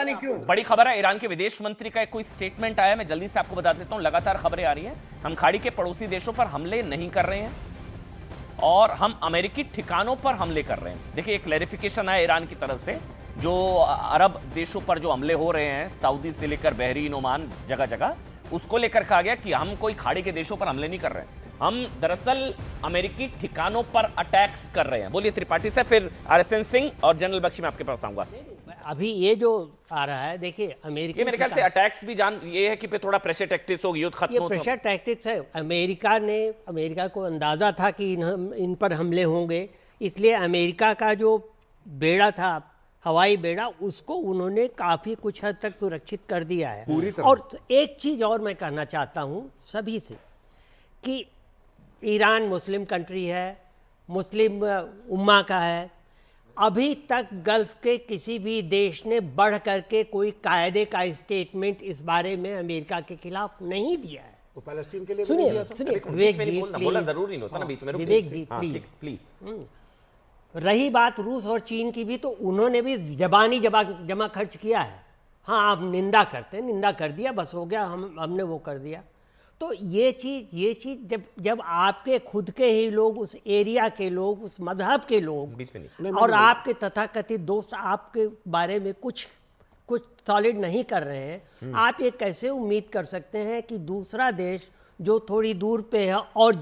नहीं क्यों? बड़ी खबर है, ईरान के विदेश मंत्री का एक कोई स्टेटमेंट आया, मैं जल्दी से आपको बता देता हूं। लगातार खबरें आ रही हैं, हम खाड़ी के पड़ोसी देशों पर हमले नहीं कर रहे हैं और हम अमेरिकी ठिकानों पर हमले कर रहे हैं। देखिए, एक क्लैरिफिकेशन आया ईरान की तरफ से, जो अरब देशों पर जो हमले हो रहे हैं, सऊदी से लेकर बहरीन, ओमान, जगह जगह, उसको लेकर कहा गया कि हम कोई खाड़ी के देशों पर हमले नहीं कर रहे हैं, हम दरअसल अमेरिकी ठिकानों पर अटैक्स कर रहे हैं। बोलिए त्रिपाठी से, फिर आरएसएन सिंह और जनरल बख्शी में आपके पास आऊंगा। अभी ये जो आ रहा है, देखिए अमेरिका, ये मेरे ख्याल से अटैक्स भी जान ये है कि पे थोड़ा प्रेशर टैक्टिक्स हो, युद्ध खत्म ये हो। प्रेशर टैक्टिक्स है। अमेरिका को अंदाजा था कि इन पर हमले होंगे, इसलिए अमेरिका का जो बेड़ा था, हवाई बेड़ा, उसको उन्होंने काफ़ी कुछ हद तक सुरक्षित कर दिया है पूरी तरह। और एक चीज़ और मैं कहना चाहता हूँ सभी से कि ईरान मुस्लिम कंट्री है, मुस्लिम उम्मा का है। अभी तक गल्फ के किसी भी देश ने बढ़ करके कोई कायदे का स्टेटमेंट इस बारे में अमेरिका के खिलाफ नहीं दिया है। तो पैलेस्टीन के लिए सुनिए विवेक जी, बोलना जरूरी नहीं होता ना बीच में। विवेक जी प्लीज। रही बात रूस और चीन की भी, तो उन्होंने भी जबानी जमा खर्च किया है। हाँ, आप निंदा करते हैं, निंदा कर दिया, बस हो गया, हमने वो कर दिया। तो ये चीज़ जब आपके खुद के ही लोग, उस एरिया के लोग, उस मजहब के लोग बीच में नहीं, और आपके तथाकथित दोस्त आपके बारे में कुछ सॉलिड नहीं कर रहे हैं, आप ये कैसे उम्मीद कर सकते हैं कि दूसरा देश जो थोड़ी दूर पे है और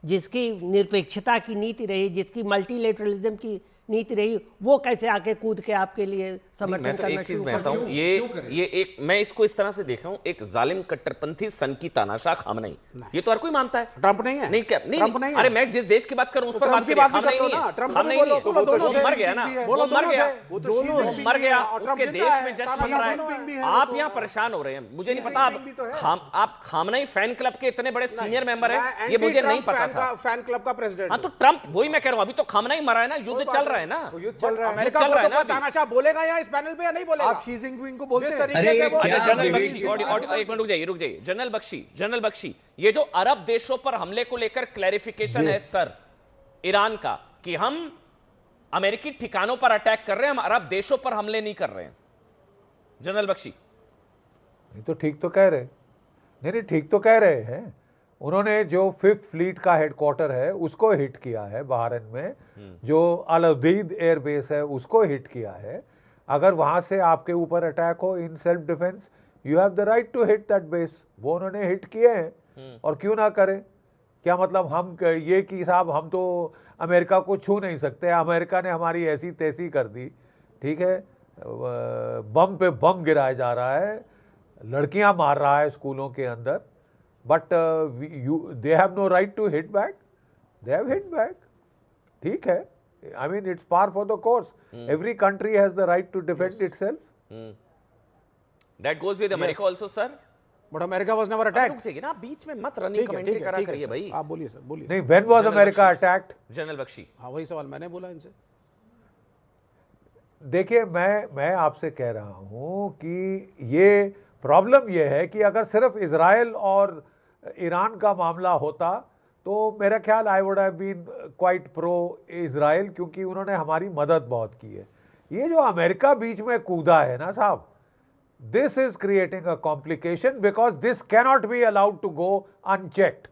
जिसकी निरपेक्षता की नीति रही, जिसकी मल्टीलेटरलिज्म की नीति रही, वो कैसे आके कूद के आपके लिए समर्थन करना शुरू कर हूं। ये एक, मैं इसको इस तरह से देख रहा हूं, एक जालिम कट्टरपंथी सन की तानाशाह खामनेई, ये तो हर कोई मानता है। ट्रंप नहीं है? नहीं, क्या नहीं, अरे मैं जिस देश की बात कर रहा हूं उस पर बात करिए। खामनेई नहीं है, खामनेई नहीं, वो मर गया ना, वो मर गया, वो मर गया, उसके देश में जश्न मन रहा है। आप यहाँ परेशान हो रहे हैं, मुझे नहीं पता आप खामनेई फैन क्लब के इतने बड़े सीनियर मेंबर हैं, ये मुझे नहीं पता था। फैन क्लब का प्रेसिडेंट। हाँ, तो ट्रंप, वही मैं कह रहा हूं, अभी तो खामनेई मरा है ना, युद्ध चल रहा है ना, युद्ध चल रहा है। अमेरिका को तानाशाह बोलेगा या इस पैनल पे या नहीं बोलेगा? आप शी जिनपिंग को बोलते हैं। जनरल बख्शी, एक मिनट रुक जाइए। जनरल बख्शी, ये जो अरब देशों पर हमले को लेकर क्लैरिफिकेशन है सर ईरान का कि हम अमेरिकी ठिकानों पर अटैक कर रहे हैं, हम अरब देशों पर हमले नहीं कर रहे हैं। जनरल बख्शी, नहीं तो ठीक तो कह रहे, नहीं ठीक तो कह रहे हैं। उन्होंने जो 5th फ्लीट का हेडक्वार्टर है उसको हिट किया है बहरीन में, जो अल उदैद एयरबेस है उसको हिट किया है। अगर वहां से आपके ऊपर अटैक हो in self defence, you have the right to hit that base. वो उन्होंने हिट किए हैं और क्यों ना करें। क्या मतलब हम ये कि साहब हम तो अमेरिका को छू नहीं सकते, अमेरिका ने हमारी ऐसी तैसी कर दी, ठीक है, बम पे बम गिराया जा रहा है, लड़कियां मार रहा है स्कूलों के अंदर, but they have no right to hit back. They have hit back. ठीक है, I mean it's par for the course. Every country has the right to defend itself. That goes with America also, sir. But America was never attacked. रुक जाइए ना, बीच में मत running commentary करा करिए भाई। आप बोलिए सर, बोलिए। नहीं, when was America attacked? General Bakshi, हाँ वही सवाल मैंने बोला इनसे। देखिए, मैं आपसे कह रहा हूँ कि ये प्रॉब्लम ये है कि अगर सिर्फ इजराइल और ईरान का मामला होता तो मेरा ख्याल I would have been quite pro Israel, क्योंकि उन्होंने हमारी मदद बहुत की है। ये जो अमेरिका बीच में कूदा है ना साहब, this is creating a complication because this cannot be allowed to go unchecked.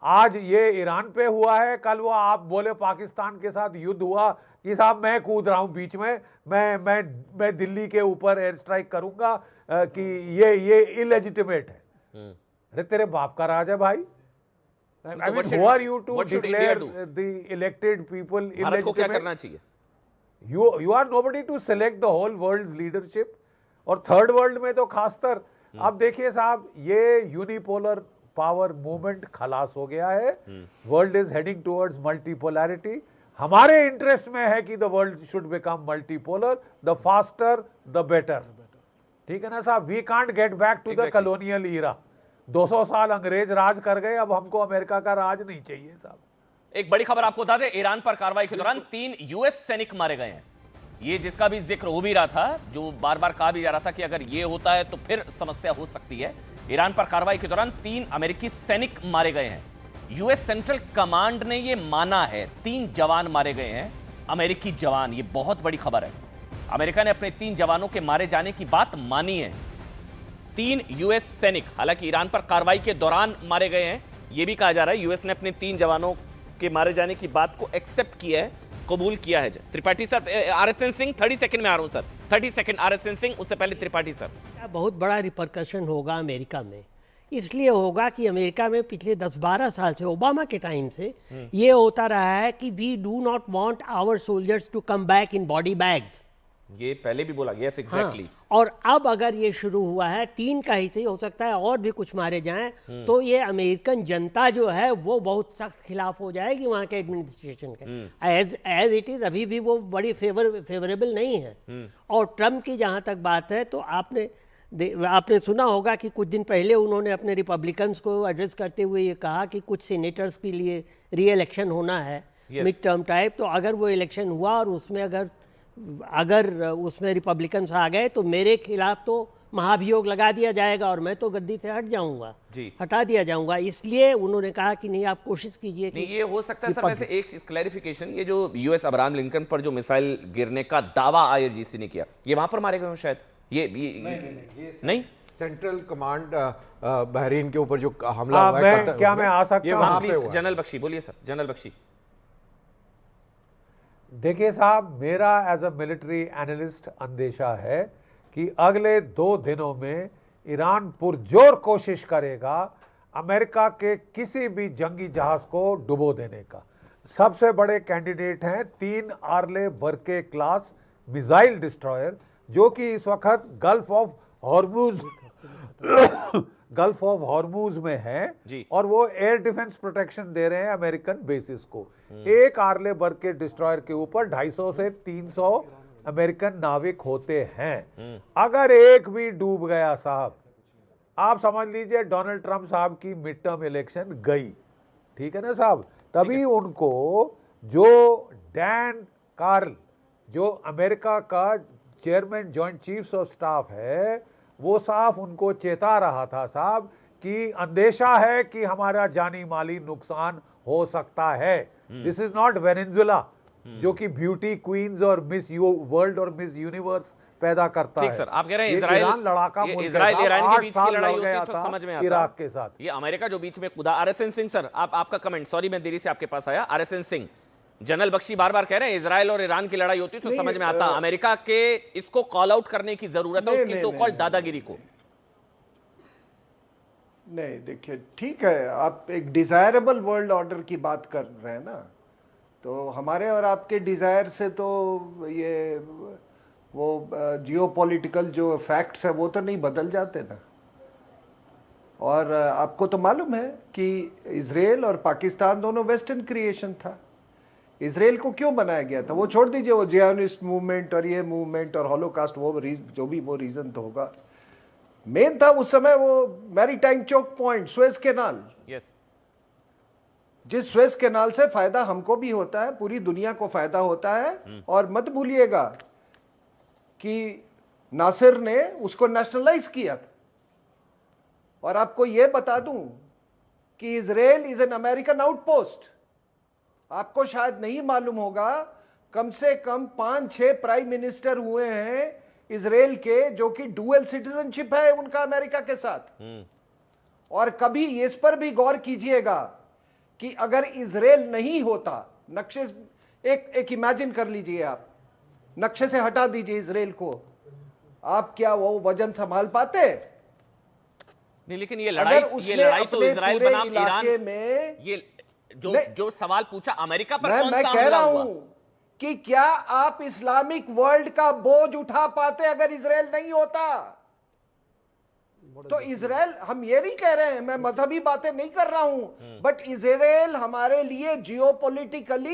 आज ये ईरान पे हुआ है, कल वो आप बोले पाकिस्तान के साथ युद्ध हुआ कि साहब मैं कूद रहा हूं बीच में, मैं दिल्ली के ऊपर एयर स्ट्राइक करूंगा कि ये इलेजिटिमेट है। अरे तेरे बाप का राज है भाई। I mean, who are you to declare the elected people illegitimate? Bharat को क्या करना चाहिए? You are nobody to select the whole world's leadership. और थर्ड वर्ल्ड में तो खासतर अब देखिए साहब, ये यूनिपोलर पावर मूवमेंट खलास हो गया है। World is heading towards multipolarity. हमारे इंटरेस्ट में है कि the world should become multipolar, the faster the better. ठीक है ना साहब, we can't get back to the colonial era. 200 साल अंग्रेज राज कर गए, अब हमको अमेरिका का राज नहीं चाहिए साहब। एक बड़ी खबर आपको बता दें, ईरान पर कार्रवाई के दौरान 3 यूएस सैनिक मारे गए हैं। ये जिसका भी जिक्र हो भी रहा था, जो बार बार कहा भी जा रहा था कि अगर ये होता है तो फिर समस्या हो सकती है। ईरान पर कार्रवाई के दौरान 3 अमेरिकी सैनिक मारे गए हैं। यूएस सेंट्रल कमांड ने यह माना है, 3 जवान मारे गए हैं, अमेरिकी जवान। ये बहुत बड़ी खबर है। अमेरिका ने अपने 3 जवानों के मारे जाने की बात मानी है। 3 यूएस सैनिक हालांकि ईरान पर कार्रवाई के दौरान मारे गए हैं, यह भी कहा जा रहा है यूएस ने अपने 3 जवानों के मारे जाने की बात को एक्सेप्ट किया है, कबूल किया है। Tripathi sir, RSN Singh 30 second में आ रहा हूं सर, 30 सेकंड आरएसएन सिंह, उससे पहले त्रिपाठी सर। बहुत बड़ा रिपरकशन होगा अमेरिका में, इसलिए होगा कि अमेरिका में पिछले 10-12 साल से, ओबामा के टाइम से ये होता रहा है कि we do not want our soldiers to come back in body bags. ये पहले भी बोला, यस एग्जैक्टली। और अब अगर ये शुरू हुआ है, 3 का ही सही हो सकता है और भी कुछ मारे जाएं, तो ये अमेरिकन जनता जो है वो बहुत सख्त खिलाफ हो जाएगी वहाँ के एडमिनिस्ट्रेशन के। एज इट इज अभी भी वो बड़ी फेवरेबल नहीं है। और ट्रम्प की जहाँ तक बात है, तो आपने सुना होगा कि कुछ दिन पहले उन्होंने अपने रिपब्लिकन्स को एड्रेस करते हुए ये कहा कि कुछ सीनेटर्स के लिए री इलेक्शन होना है, मिड टर्म टाइप। तो अगर वो इलेक्शन हुआ और उसमें अगर उसमें रिपब्लिकन्स आ गए तो मेरे खिलाफ तो महाभियोग लगा दिया जाएगा और मैं तो गद्दी से हटा दिया जाऊंगा। इसलिए उन्होंने कहा कि नहीं, आप कोशिश कीजिए कि ये हो सकता है सर। वैसे एक चीज क्लैरिफिकेशन, ये जो यूएस अब्राहम लिंकन पर जो मिसाइल गिरने का दावा आईआरजीसी ने किया, ये वहां पर मारे गए हो शायद? ये नहीं सेंट्रल कमांड बहरीन के ऊपर जो हमला हुआ है, क्या मैं आ सकता हूं? जनरल बख्शी बोलिए सर, जनरल बख्शी। देखिए साहब, मेरा एज अ मिलिट्री एनालिस्ट अंदेशा है कि अगले 2 दिनों में ईरान पुरजोर कोशिश करेगा अमेरिका के किसी भी जंगी जहाज को डुबो देने का। सबसे बड़े कैंडिडेट हैं 3 early Burke class missile destroyer, जो कि इस वक्त गल्फ ऑफ हॉर्मूज में है और वो एयर डिफेंस प्रोटेक्शन दे रहे हैं अमेरिकन बेसिस को। एक आर्ले बर्के डिस्ट्रॉयर के ऊपर 250 से 300 अमेरिकन नाविक होते हैं। अगर एक भी डूब गया साहब, आप समझ लीजिए डोनाल्ड ट्रंप साहब की मिड टर्म इलेक्शन गई। ठीक है ना साहब? तभी उनको जो डैन कार्ल, जो अमेरिका का chairman joint chiefs of staff है, वो साफ उनको चेता रहा था साहब कि अंदेशा है कि हमारा जानी माली नुकसान हो सकता है। दिस इज नॉट वेनेजुला जो कि ब्यूटी क्वींस और मिस वर्ल्ड और मिस यूनिवर्स पैदा करता है। सर, आप कह रहे हैं इजराइल लड़ाका इजराइल ईरान के बीच की लड़ाई होती तो समझ में आता इराक के साथ, ये अमेरिका जो बीच में कूदा। आरएसएन सिंह सर, आपका कमेंट, सॉरी मैं देरी से आपके पास आया। आरएसएन सिंह, जनरल बख्शी बार बार कह रहे हैं इजराइल और ईरान की लड़ाई होती तो समझ में आता, अमेरिका के इसको कॉल आउट करने की जरूरत है, उसकी सो कॉल्ड दादागिरी को। नहीं, देखिए ठीक है, आप एक डिजायरेबल वर्ल्ड ऑर्डर की बात कर रहे हैं ना, तो हमारे और आपके डिजायर से तो ये वो जियोपॉलिटिकल जो फैक्ट्स है वो तो नहीं बदल जाते ना। और आपको तो मालूम है कि इजराइल और पाकिस्तान दोनों वेस्टर्न क्रिएशन था। इजराइल को क्यों बनाया गया था वो छोड़ दीजिए, वो जियोनिस्ट मूवमेंट और ये मूवमेंट और हॉलोकास्ट, वो जो भी वो रीजन तो होगा, मेन था उस समय वो maritime choke point, Suez Canal. Yes, जिस सुएज कैनाल से फायदा हमको भी होता है, पूरी दुनिया को फायदा होता है। और मत भूलिएगा कि नासिर ने उसको नेशनलाइज किया था। और आपको यह बता दूं कि Israel is an American outpost. आपको शायद नहीं मालूम होगा, कम से कम 5-6 प्राइम मिनिस्टर हुए हैं इजराइल के जो कि डुअल सिटीजनशिप है उनका अमेरिका के साथ। और कभी इस पर भी गौर कीजिएगा कि अगर इजराइल नहीं होता, नक्शे एक इमेजिन कर लीजिए, आप नक्शे से हटा दीजिए इजराइल को, आप क्या वो वजन संभाल पाते? नहीं, लेकिन ये लड़ाई तो इजराइल बनाम ईरान में, ये जो सवाल पूछा अमेरिका पर कौन सा मैं कह रहा हूं कि क्या आप इस्लामिक वर्ल्ड का बोझ उठा पाते अगर इजराइल नहीं होता? तो इजराइल, हम ये नहीं कह रहे हैं, मैं मजहबी बातें नहीं कर रहा हूं, बट इजराइल हमारे लिए जियोपॉलिटिकली